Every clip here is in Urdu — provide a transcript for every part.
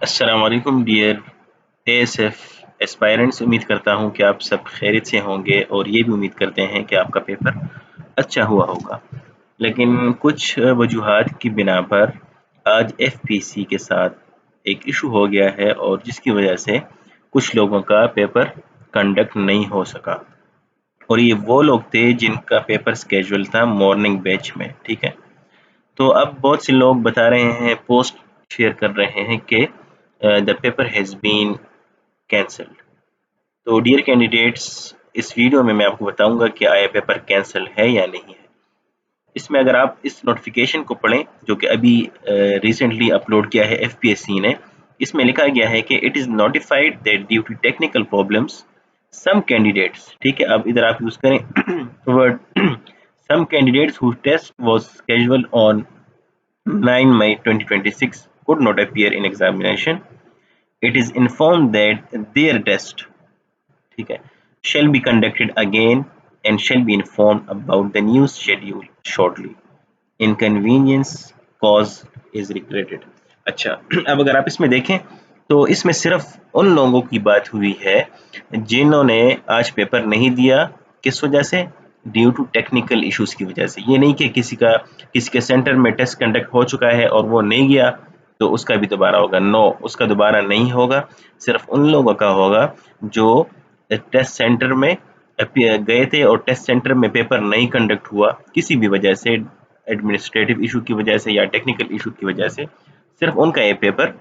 السلام علیکم ڈیئر اے ایس ایف اسپائرنٹس، امید کرتا ہوں کہ آپ سب خیریت سے ہوں گے اور یہ بھی امید کرتے ہیں کہ آپ کا پیپر اچھا ہوا ہوگا، لیکن کچھ وجوہات کی بنا پر آج ایف پی سی کے ساتھ ایک ایشو ہو گیا ہے اور جس کی وجہ سے کچھ لوگوں کا پیپر کنڈکٹ نہیں ہو سکا، اور یہ وہ لوگ تھے جن کا پیپر سکیجول تھا مارننگ بیچ میں. ٹھیک ہے، تو اب بہت سے لوگ بتا رہے ہیں، پوسٹ شیئر کر رہے ہیں کہ the paper has been cancelled. تو ڈیئر کینڈیڈیٹس، اس ویڈیو میں آپ کو بتاؤں گا کہ آیا پیپر کینسل ہے یا نہیں ہے. اس میں اگر آپ اس نوٹیفیکیشن کو پڑھیں جو کہ ابھی ریسنٹلی اپلوڈ کیا ہے ایف پی ایس سی نے، اس میں لکھا گیا ہے کہ it is notified that due to technical problems some candidates. ٹھیک ہے، اب ادھر آپ یوز کریں word some candidates whose test was scheduled on 9 May 2026 could not appear in examination. It is informed that their test shall be conducted again and shall be informed about the new schedule shortly. Inconvenience caused is regretted. اچھا، اب اگر آپ اس میں دیکھیں تو اس میں صرف ان لوگوں کی بات ہوئی ہے جنہوں نے آج پیپر نہیں دیا. کس وجہ سے؟ ڈیو ٹو ٹیکنیکل ایشوز کی وجہ سے. یہ نہیں کہ کسی کے سینٹر میں ٹیسٹ کنڈکٹ ہو چکا ہے اور وہ نہیں گیا تو اس کا بھی دوبارہ ہوگا. نو، اس کا دوبارہ نہیں ہوگا. صرف ان لوگوں کا ہوگا جو ٹیسٹ سینٹر میں گئے تھے اور ٹیسٹ سینٹر میں پیپر نہیں کنڈکٹ ہوا کسی بھی وجہ سے، ایڈمنسٹریٹو ایشو کی وجہ سے یا ٹیکنیکل ایشو کی وجہ سے، صرف ان کا یہ پیپر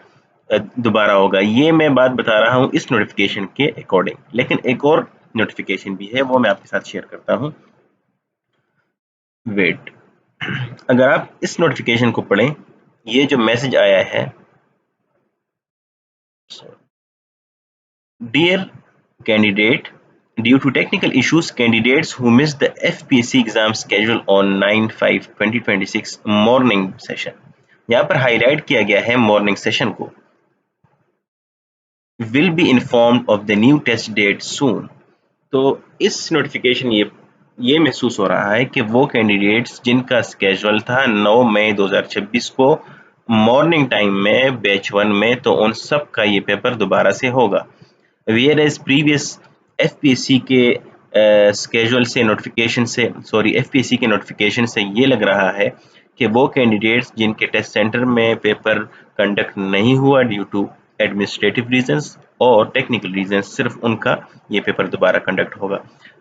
دوبارہ ہوگا. یہ میں بات بتا رہا ہوں اس نوٹیفیکیشن کے اکارڈنگ، لیکن ایک اور نوٹیفیکیشن بھی ہے، وہ میں آپ کے ساتھ شیئر کرتا ہوں. ویٹ، اگر آپ اس نوٹیفیکیشن کو پڑھیں، یہ جو میسج آیا ہے، dear candidate, due to technical issues candidates who missed the FPSC exam schedule on 9/5/2026 morning session. یہاں پر ہائی لائٹ کیا گیا ہے مارننگ سیشن کو. will be informed of the new test date soon. تو اس نوٹیفیکیشن یہ محسوس ہو رہا ہے کہ وہ کینڈیڈیٹس جن کا اسکیجول تھا 9 مئی 2026 کو مارننگ ٹائم میں بیچ 1 میں، تو ان سب کا یہ پیپر دوبارہ سے ہوگا. Whereas previous F P S C کے اسکیجول سے نوٹیفیکیشن سے ایف پی ایس سی کے نوٹیفیکیشن سے یہ لگ رہا ہے کہ وہ کینڈیڈیٹس جن کے ٹیسٹ سینٹر میں پیپر کنڈکٹ نہیں ہوا ڈیو ٹو ایڈمنسٹریٹو ریزنس اور ٹیکنیکل ریزنس، صرف ان کا یہ پیپر دوبارہ کنڈکٹ ہوگا.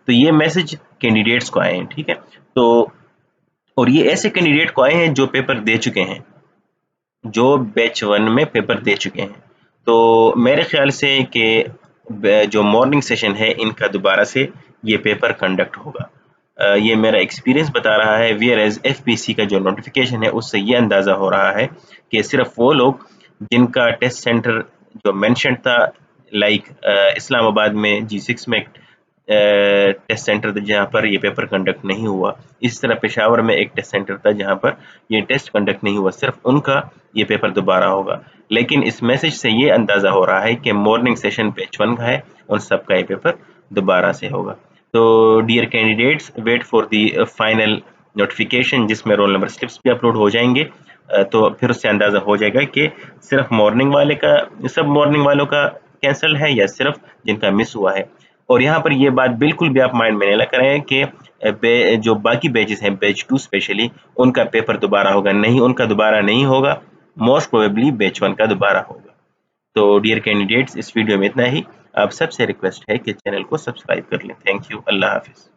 تو یہ میسج کینڈیڈیٹس کو آئے ہیں. ٹھیک ہے، تو اور یہ ایسے کینڈیڈیٹ کو آئے ہیں جو پیپر دے چکے ہیں، جو بیچ 1 میں پیپر دے چکے ہیں. تو میرے خیال سے کہ جو مارننگ سیشن ہے ان کا دوبارہ سے یہ پیپر کنڈکٹ ہوگا. یہ میرا ایکسپیرینس بتا رہا ہے. ویئر ایز ایف پی سی کا جو نوٹیفیکیشن ہے اس سے یہ اندازہ ہو رہا ہے کہ صرف وہ لوگ جن کا ٹیسٹ سینٹر جو مینشن تھا، لائک اسلام آباد میں G6 میں ٹیسٹ سینٹر تھا جہاں پر یہ پیپر کنڈکٹ نہیں ہوا، اسی طرح پشاور میں ایک ٹیسٹ سینٹر تھا جہاں پر یہ ٹیسٹ کنڈکٹ نہیں ہوا، صرف ان کا یہ پیپر دوبارہ ہوگا. لیکن اس میسج سے یہ اندازہ ہو رہا ہے کہ مارننگ سیشن بیچ 1 کا ہے، ان سب کا یہ پیپر دوبارہ سے ہوگا. تو dear candidates, wait for the final notification جس میں رول نمبر سلپس بھی اپلوڈ ہو جائیں گے. تو پھر اس سے اندازہ ہو جائے گا کہ صرف مارننگ والے کا، سب مارننگ والوں کا کینسل ہے یا صرف جن کا مس ہوا ہے. اور یہاں پر یہ بات بالکل بھی آپ مائنڈ میں نہیں کریں کہ جو باقی بیچز ہیں، بیچ 2 اسپیشلی، ان کا پیپر دوبارہ ہوگا. نہیں، ان کا دوبارہ نہیں ہوگا، موسٹ پروبیبلی بیچ 1 کا دوبارہ ہوگا. تو ڈیئر کینڈیڈیٹس، اس ویڈیو میں اتنا ہی. آپ سب سے ریکویسٹ ہے کہ چینل کو سبسکرائب کر لیں. تھینک یو، اللہ حافظ.